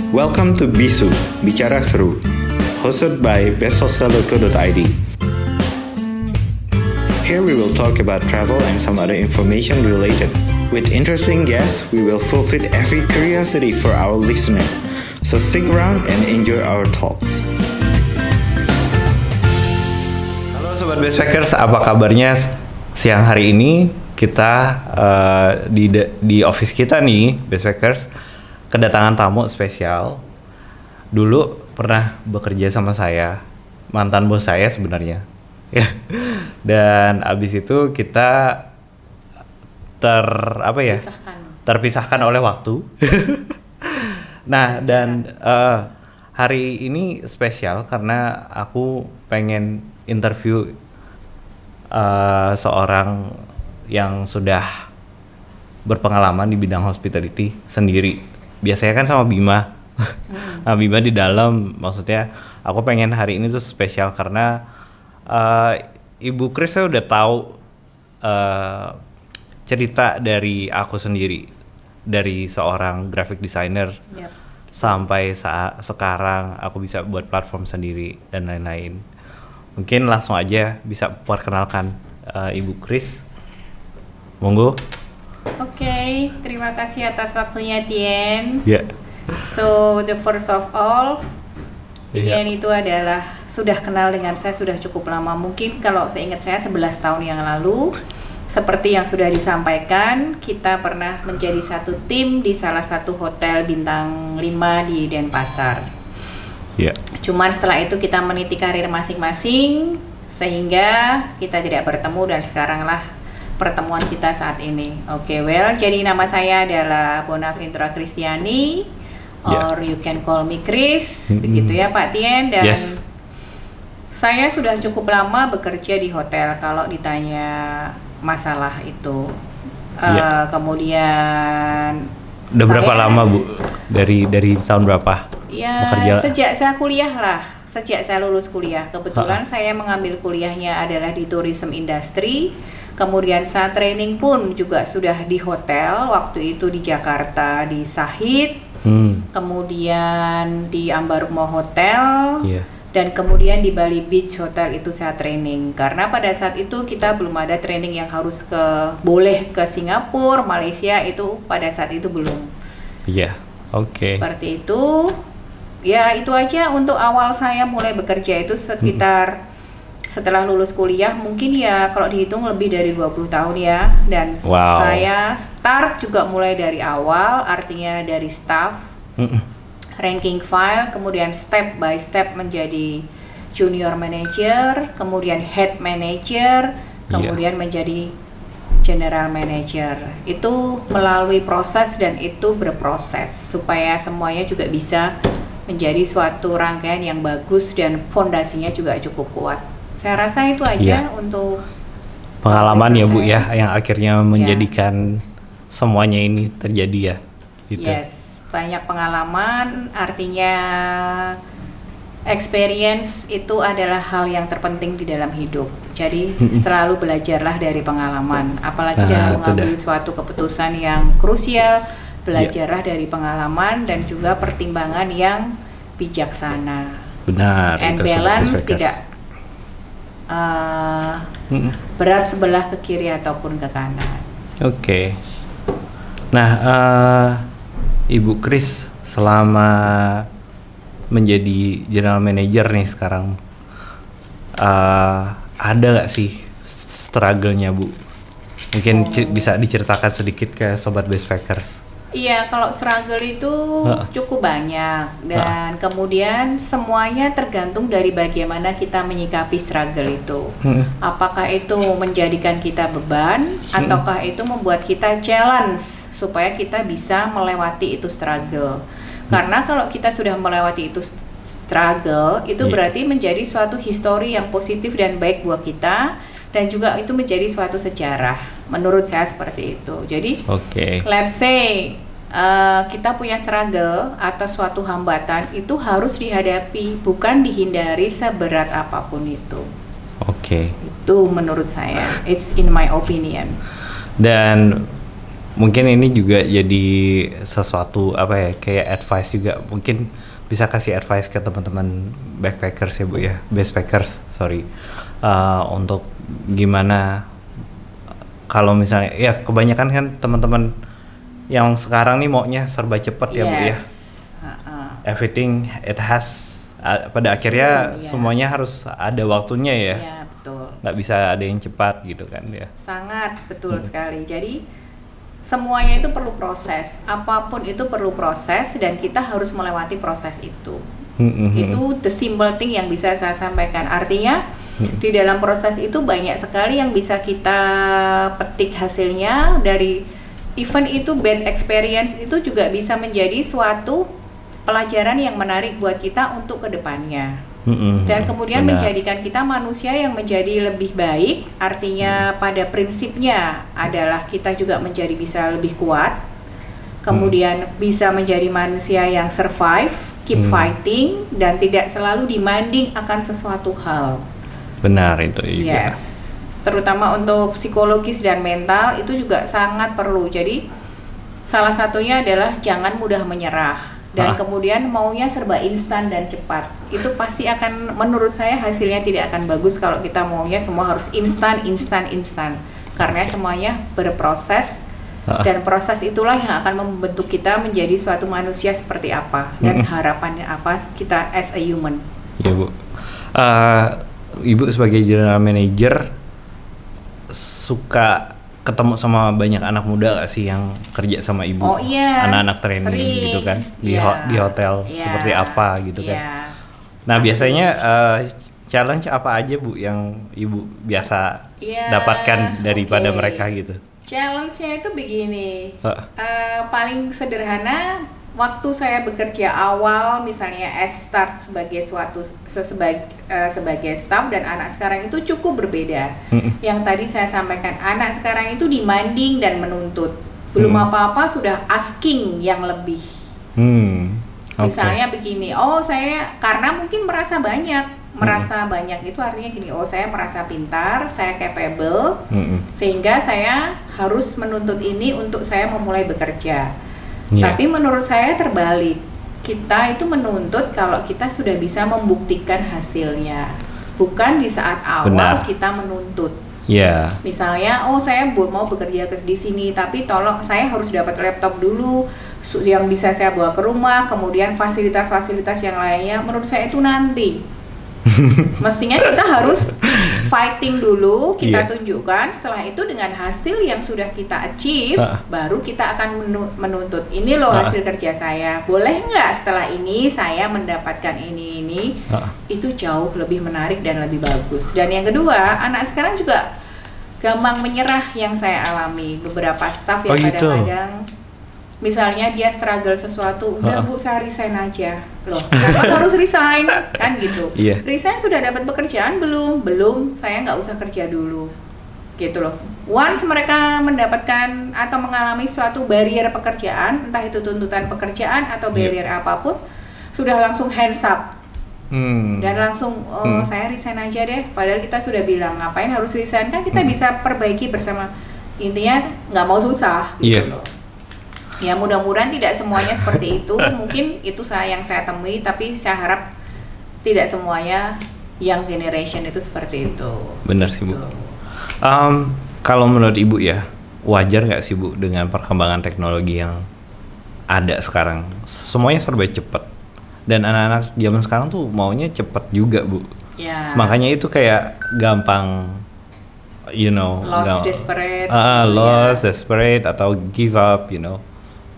Welcome to Bisu, Bicara Seru, hosted by bestsocial.co.id. Here we will talk about travel and some other information related. With interesting guests, we will fulfill every curiosity for our listener. So stick around and enjoy our talks. Halo Sobat Backpackers, apa kabarnya? Siang hari ini kita di office kita nih, Backpackers, kedatangan tamu spesial. Dulu pernah bekerja sama saya, mantan bos saya sebenarnya. Dan abis itu kita terpisahkan oleh waktu. Nah, dan hari ini spesial karena aku pengen interview seorang yang sudah berpengalaman di bidang hospitality sendiri. Biasanya kan sama Bima. Nah, Bima di dalam, maksudnya aku pengen hari ini tuh spesial karena Ibu Chris udah tahu cerita dari aku sendiri, dari seorang graphic designer. Yep. Sampai sekarang aku bisa buat platform sendiri dan lain-lain. Mungkin langsung aja bisa perkenalkan Ibu Chris. Monggo. Oke, terima kasih atas waktunya Tien. Yeah. So the first of all, Tien itu adalah sudah kenal dengan saya sudah cukup lama. Mungkin kalau saya ingat saya 11 tahun yang lalu. Seperti yang sudah disampaikan, kita pernah menjadi satu tim di salah satu hotel bintang 5 di Denpasar. Yeah. Cuman setelah itu kita meniti karir masing-masing, sehingga kita tidak bertemu dan sekaranglah pertemuan kita saat ini. Oke, jadi nama saya adalah Bonaventura Kristiani, or you can call me Chris, begitu ya Pak Tien. Dan saya sudah cukup lama bekerja di hotel. Kalau ditanya masalah itu, kemudian udah berapa lama Bu? Dari tahun berapa? Ya, bekerja? Sejak saya kuliah lah, sejak saya lulus kuliah. Kebetulan saya mengambil kuliahnya adalah di tourism industry. Kemudian saya training pun juga sudah di hotel, waktu itu di Jakarta di Sahid, kemudian di Ambarukmo Hotel. Dan kemudian di Bali Beach Hotel itu saya training, karena pada saat itu kita belum ada training yang harus boleh ke Singapura, Malaysia, itu pada saat itu belum. Oke. Seperti itu. Ya, itu aja untuk awal saya mulai bekerja itu sekitar setelah lulus kuliah, mungkin ya kalau dihitung lebih dari 20 tahun ya. Dan saya start juga mulai dari awal, artinya dari staff. Ranking file, kemudian step by step menjadi junior manager, kemudian head manager, kemudian menjadi general manager. Itu melalui proses dan itu berproses supaya semuanya juga bisa menjadi suatu rangkaian yang bagus dan fondasinya juga cukup kuat. Saya rasa itu aja untuk pengalaman ya Bu ya, yang akhirnya menjadikan semuanya ini terjadi ya. Gitu. Yes. Banyak pengalaman, artinya experience itu adalah hal yang terpenting di dalam hidup. Jadi selalu belajarlah dari pengalaman, apalagi dalam mengambil suatu keputusan yang krusial, belajarlah dari pengalaman dan juga pertimbangan yang bijaksana. Benar. And balance, tidak berat sebelah ke kiri ataupun ke kanan. Oke. Nah, Ibu Chris selama menjadi general manager nih sekarang, ada gak sih struggle-nya Bu? Mungkin bisa diceritakan sedikit ke Sobat Backpackers. Iya, kalau struggle itu cukup banyak dan kemudian semuanya tergantung dari bagaimana kita menyikapi struggle itu. Apakah itu menjadikan kita beban ataukah itu membuat kita challenge supaya kita bisa melewati itu struggle. Karena kalau kita sudah melewati itu struggle, itu berarti menjadi suatu histori yang positif dan baik buat kita, dan juga itu menjadi suatu sejarah. Menurut saya seperti itu. Jadi, let's say kita punya struggle atau suatu hambatan, itu harus dihadapi, bukan dihindari seberat apapun itu. Itu menurut saya. It's in my opinion. Dan mungkin ini juga jadi sesuatu apa ya, kayak advice juga, mungkin bisa kasih advice ke teman-teman backpackers ya Bu ya, backpackers sorry, untuk gimana kalau misalnya ya kebanyakan kan teman-teman yang sekarang nih maunya serba cepat ya Bu ya, everything it has pada akhirnya semuanya harus ada waktunya ya. Iya, betul. Nggak bisa ada yang cepat gitu kan ya. Sangat betul sekali. Jadi semuanya itu perlu proses. Apapun itu perlu proses dan kita harus melewati proses itu. Itu the simple thing yang bisa saya sampaikan. Artinya di dalam proses itu banyak sekali yang bisa kita petik hasilnya. Dari event itu, bad experience itu juga bisa menjadi suatu pelajaran yang menarik buat kita untuk kedepannya. Dan kemudian menjadikan kita manusia yang menjadi lebih baik. Artinya pada prinsipnya adalah kita juga menjadi bisa lebih kuat, kemudian bisa menjadi manusia yang survive, keep fighting, dan tidak selalu demanding akan sesuatu hal. Benar itu juga. Yes, terutama untuk psikologis dan mental itu juga sangat perlu. Jadi salah satunya adalah jangan mudah menyerah. Dan kemudian maunya serba instan dan cepat. Itu pasti akan, menurut saya hasilnya tidak akan bagus kalau kita maunya semua harus instan. Karena semuanya berproses, dan proses itulah yang akan membentuk kita menjadi suatu manusia seperti apa, dan harapannya apa kita as a human. Ya Bu, Ibu sebagai general manager suka ketemu sama banyak anak muda gak sih yang kerja sama Ibu? Oh iya, anak-anak training sering. Gitu kan di hotel seperti apa gitu kan. Nah biasanya challenge apa aja Bu yang Ibu biasa dapatkan daripada mereka gitu? Challenge-nya itu begini, paling sederhana. Waktu saya bekerja awal, misalnya start sebagai sebagai staff, dan anak sekarang itu cukup berbeda. Yang tadi saya sampaikan, anak sekarang itu demanding dan menuntut. Belum apa-apa sudah asking yang lebih. Misalnya begini, saya karena mungkin merasa banyak itu artinya gini, saya merasa pintar, saya capable, sehingga saya harus menuntut ini untuk saya memulai bekerja. Tapi menurut saya terbalik, kita itu menuntut kalau kita sudah bisa membuktikan hasilnya, bukan di saat awal kita menuntut. Misalnya, saya mau bekerja di sini, tapi tolong saya harus dapat laptop dulu yang bisa saya bawa ke rumah, kemudian fasilitas-fasilitas yang lainnya. Menurut saya itu nanti. Mestinya kita harus fighting dulu, kita tunjukkan, setelah itu dengan hasil yang sudah kita achieve, baru kita akan menuntut, ini loh hasil kerja saya, boleh nggak setelah ini saya mendapatkan ini. Itu jauh lebih menarik dan lebih bagus. Dan yang kedua, anak sekarang juga gampang menyerah yang saya alami. Beberapa staff yang kadang-kadang misalnya dia struggle sesuatu, udah Bu saya resign aja. Loh, kenapa harus resign? Kan gitu. Resign sudah dapat pekerjaan belum? Belum, saya nggak usah kerja dulu. Gitu loh. Once mereka mendapatkan atau mengalami suatu barrier pekerjaan, entah itu tuntutan pekerjaan atau barrier apapun, sudah langsung hands up. Dan langsung, saya resign aja deh. Padahal kita sudah bilang, ngapain harus resign? Kan kita bisa perbaiki bersama. Intinya nggak mau susah. Gitu loh. Ya mudah-mudahan tidak semuanya seperti itu. Mungkin itu yang saya temui, tapi saya harap tidak semuanya young generation itu seperti itu. Benar sih Bu. Kalau menurut Ibu ya, wajar nggak sih Bu dengan perkembangan teknologi yang ada sekarang? Semuanya serba cepat, dan anak-anak zaman sekarang tuh maunya cepat juga Bu. Makanya itu kayak gampang, desperate. Desperate atau give up,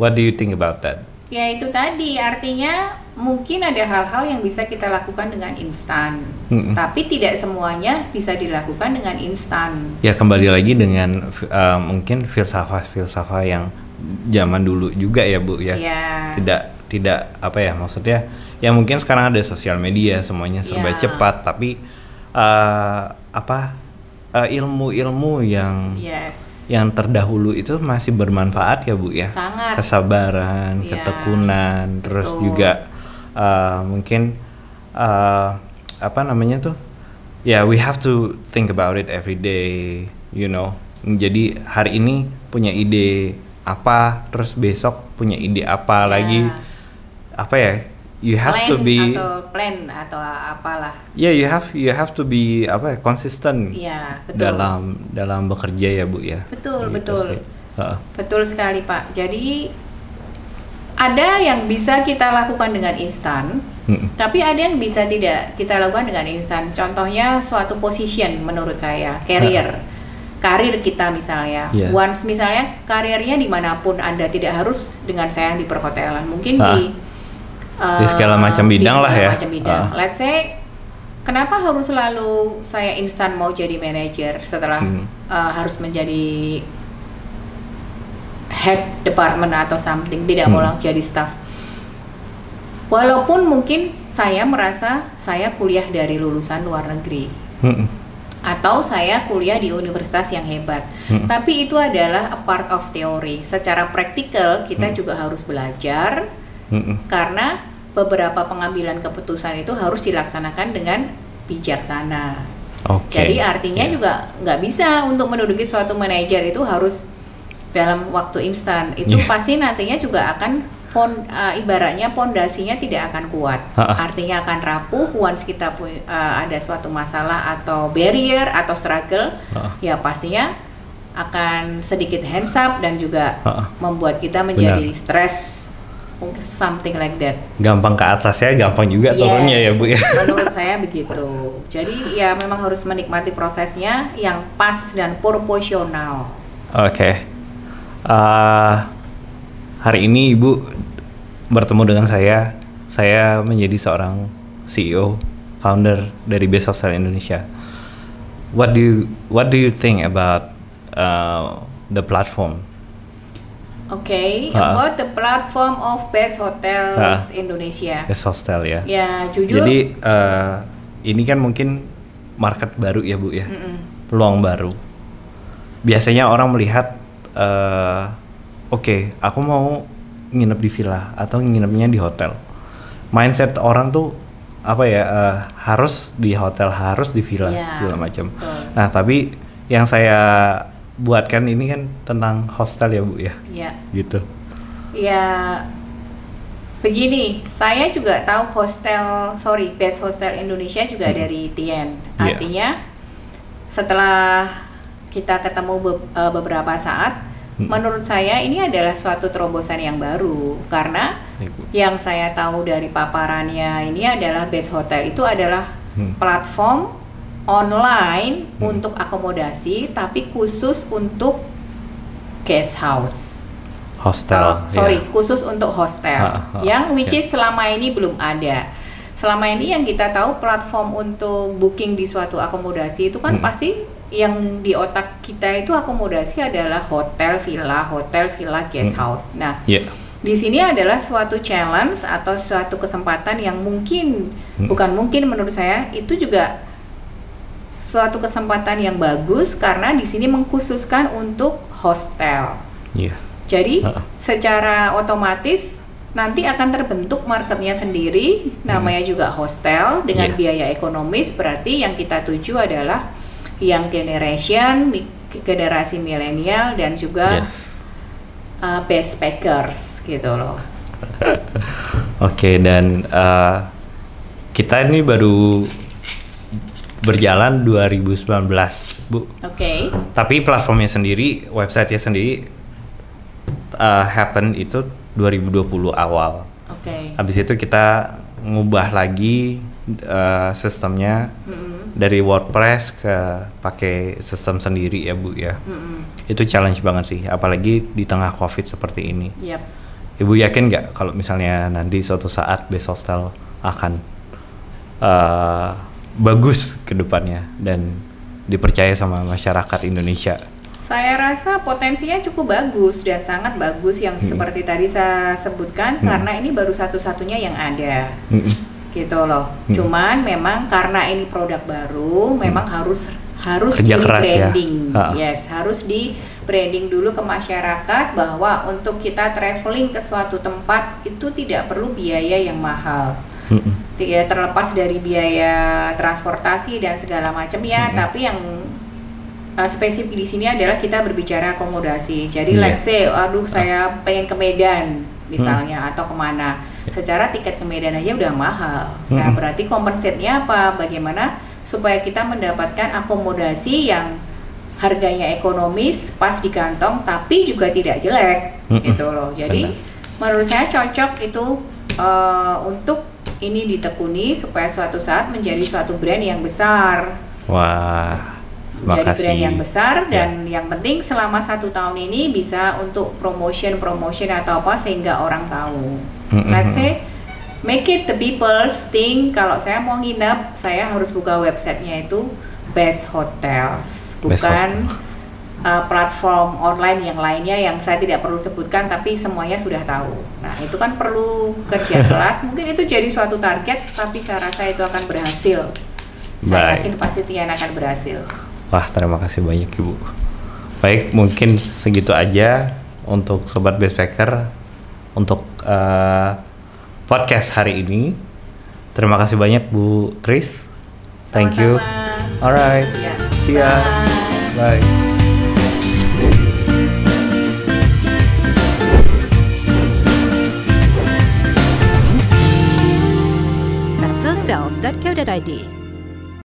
What do you think about that? Ya itu tadi, artinya mungkin ada hal-hal yang bisa kita lakukan dengan instan, tapi tidak semuanya bisa dilakukan dengan instan. Ya kembali lagi dengan mungkin filsafat yang zaman dulu juga ya Bu ya. Tidak apa ya, maksudnya ya mungkin sekarang ada sosial media, semuanya serba cepat, tapi ilmu-ilmu yang terdahulu itu masih bermanfaat ya Bu ya. Sangat. Kesabaran, ketekunan, terus juga mungkin we have to think about it every day, Jadi hari ini punya ide apa, terus besok punya ide apa lagi, apa ya? You have plan to be plan atau apalah. Yeah, you have to be apa ya, konsisten. Iya, betul. Dalam bekerja ya Bu ya. Betul, Gitu betul. sih. Betul sekali Pak. Jadi ada yang bisa kita lakukan dengan instan, tapi ada yang bisa tidak kita lakukan dengan instan. Contohnya suatu position menurut saya, karir kita misalnya. Once misalnya karirnya dimanapun Anda, tidak harus dengan saya di perhotelan, mungkin di segala macam bidang lah ya. Let's say, kenapa harus selalu saya instan mau jadi manajer setelah harus menjadi head department atau something, tidak mau langsung jadi staff. Walaupun mungkin saya merasa saya kuliah dari lulusan luar negeri, atau saya kuliah di universitas yang hebat, tapi itu adalah a part of theory. Secara praktikal kita juga harus belajar, karena beberapa pengambilan keputusan itu harus dilaksanakan dengan bijaksana. Jadi artinya juga nggak bisa untuk menduduki suatu manajer itu harus dalam waktu instan. Itu pasti nantinya juga akan ibaratnya pondasinya tidak akan kuat. Artinya akan rapuh once kita ada suatu masalah atau barrier atau struggle, ya pastinya akan sedikit hands up dan juga membuat kita menjadi stres. Something like that. Gampang ke atas ya, gampang juga turunnya ya Bu ya. Menurut saya begitu. Jadi ya memang harus menikmati prosesnya yang pas dan proporsional. Oke. Hari ini Ibu bertemu dengan saya. Saya menjadi seorang CEO, founder dari Best Hostel Indonesia. What do you think about the platform? About the platform of Best Hotels Indonesia. Best Hostel ya. Ya, jujur. Jadi ini kan mungkin market baru ya Bu ya, peluang baru. Biasanya orang melihat, aku mau nginep di villa atau nginepnya di hotel. Mindset orang tuh apa ya, harus di hotel, harus di villa, segala macam. Nah tapi yang saya buatkan ini kan tentang hostel ya Bu ya. Iya. Gitu. Ya, begini, saya juga tahu Best Hostel Indonesia juga dari Tien. Artinya setelah kita ketemu beberapa saat, menurut saya ini adalah suatu terobosan yang baru, karena yang saya tahu dari paparannya ini adalah Best Hotel itu adalah platform online untuk akomodasi, tapi khusus untuk guest house. Hostel. Khusus untuk hostel. Which is selama ini belum ada. Selama ini yang kita tahu platform untuk booking di suatu akomodasi itu kan pasti yang di otak kita itu akomodasi adalah hotel, villa, guest house. Nah, di sini adalah suatu challenge atau suatu kesempatan yang bukan mungkin menurut saya, itu juga suatu kesempatan yang bagus karena di sini mengkhususkan untuk hostel. Jadi secara otomatis nanti akan terbentuk marketnya sendiri, namanya juga hostel dengan biaya ekonomis. Berarti yang kita tuju adalah yang generasi milenial dan juga backpackers gitu loh. Dan kita ini baru berjalan 2019 Bu. Tapi platformnya sendiri, websitenya sendiri happen itu 2020 awal. Habis itu kita ngubah lagi sistemnya dari WordPress ke pakai sistem sendiri ya Bu ya. Itu challenge banget sih, apalagi di tengah COVID seperti ini. Ibu yakin nggak kalau misalnya nanti suatu saat Best Hostel akan bagus ke depannya dan dipercaya sama masyarakat Indonesia? Saya rasa potensinya cukup bagus dan sangat bagus yang seperti tadi saya sebutkan, karena ini baru satu-satunya yang ada. Gitu loh. Cuman memang karena ini produk baru, memang harus di branding. Harus di branding dulu ke masyarakat bahwa untuk kita traveling ke suatu tempat itu tidak perlu biaya yang mahal. Tidak terlepas dari biaya transportasi dan segala macam tapi yang spesifik di sini adalah kita berbicara akomodasi. Jadi Iya. let's say, aduh saya pengen ke Medan misalnya atau kemana. Secara tiket ke Medan aja udah mahal. Nah berarti compensate-nya apa? Bagaimana supaya kita mendapatkan akomodasi yang harganya ekonomis, pas di kantong, tapi juga tidak jelek, gitu loh. Jadi menurut saya cocok itu untuk ini ditekuni supaya suatu saat menjadi suatu brand yang besar. Wah, Menjadi makasih. brand yang besar dan yang penting selama 1 tahun ini bisa untuk promotion atau apa sehingga orang tahu. Let's say make it the people's think kalau saya mau nginep saya harus buka websitenya itu Best Hotels. Best Bukan platform online yang lainnya yang saya tidak perlu sebutkan tapi semuanya sudah tahu. Nah itu kan perlu kerja keras. Mungkin itu jadi suatu target tapi saya rasa itu akan berhasil. Saya yakin pasti Tian akan berhasil. Wah, terima kasih banyak Ibu. Baik, mungkin segitu aja untuk Sobat Backpacker untuk podcast hari ini. Terima kasih banyak Bu Kris. Thank you. Alright. Ya. See ya. Bye. Basostels.co.id